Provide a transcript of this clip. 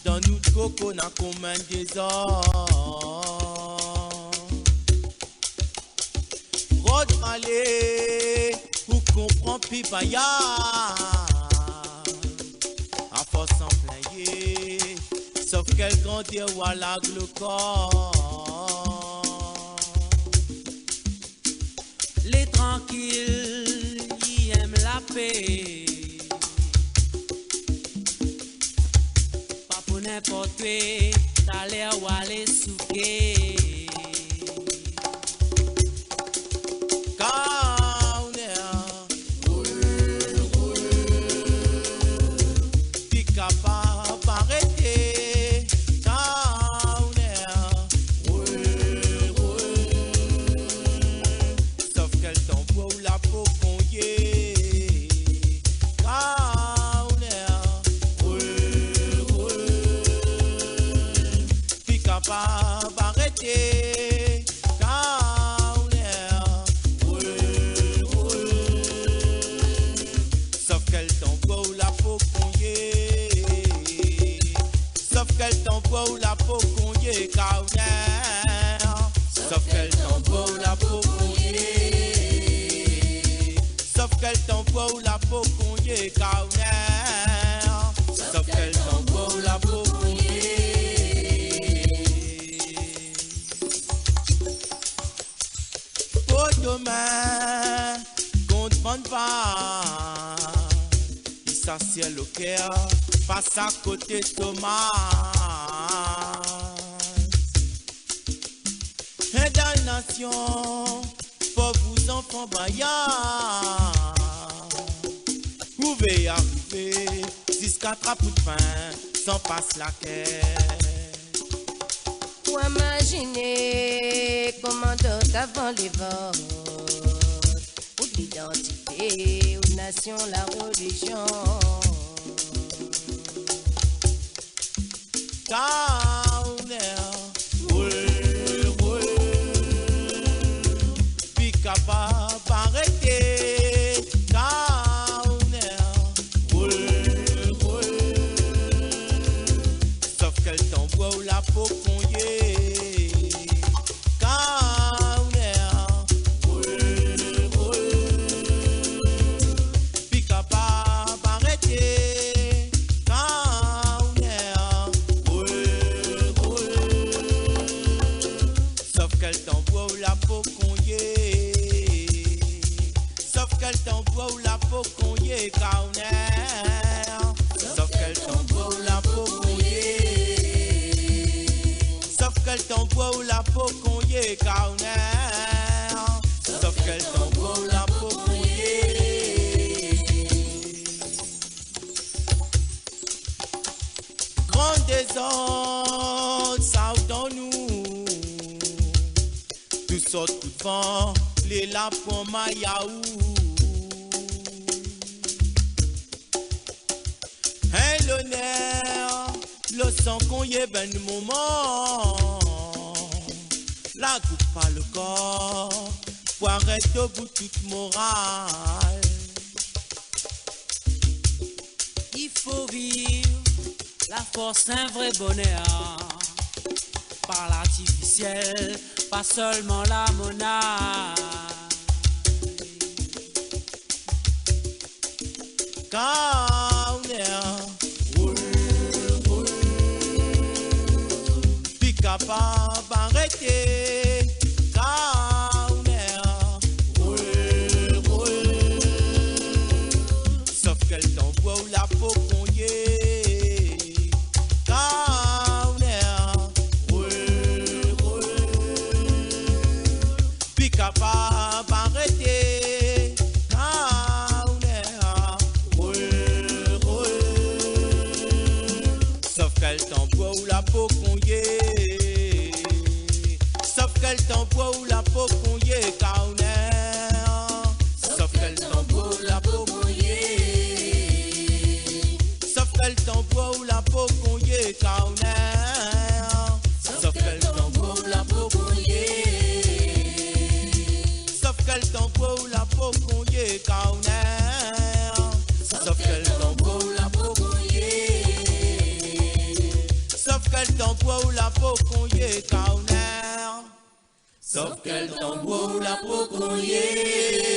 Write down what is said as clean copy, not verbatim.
dans nous de coco n'a commun des Rod aller ou comprend pipaya à force en plein sauf qu'elle grandit ou à la corps. Les tranquilles, ils aiment la paix. Pas pour n'importe quoi, t'as l'air ou aller souquer. Sauf qu'elle t'envoie la peau congé. Sauf qu'elle t'envoie la peau congé, Kauner. Sauf qu'elle t'envoie la peau congé. Pour demain, qu'on ne demande pas. Il s'assied au cœur, passe à côté Thomas. Nation, pauvres enfants baillards, vous pouvez arriver jusqu'à trapou de pain, sans passe la quête. Ou imaginer comment d'autres avant les votes, ou l'identité, ou nation, la religion. Capable d'arrêter, sauf qu'elle t'envoie la peau congé. Puis capable d'arrêter, sauf qu'elle t'envoie la peau congé. Qu'elle t'envoie la peau congé, Kauner. Sauf qu'elle t'envoie la peau congé. Sauf qu'elle t'envoie la peau congé, Kauner. Sauf qu'elle t'envoie la peau congé. Grand désordre, ça dans nous. Tout sortes coup de vent, les lapons mayaou. L'honneur, le sang qu'on y est ben le moment. La coupe pas le corps, pour arrêter au bout toute morale. Il faut vivre la force d'un vrai bonheur. Par l'artificiel, pas seulement la monnaie. Capable d'arrêter, sauf qu'elle t'envoie la peau congé, puis capable d'arrêter, sauf qu'elle t'envoie la peau congé. Sauf qu'elle t'envoie la peau congé, Kauner. Sauf qu'elle t'envoie la peau congé. Sauf qu'elle t'envoie la peau congé, Kauner. Sauf qu'elle t'envoie la peau congé. Sauf qu'elle t'envoie la peau congé, Kauner. Sauf qu'elle t'envoie la peau congé. tambour ou la peau qu'on y est, Kauner. Sauf quel tambour ou la peau qu'on y est.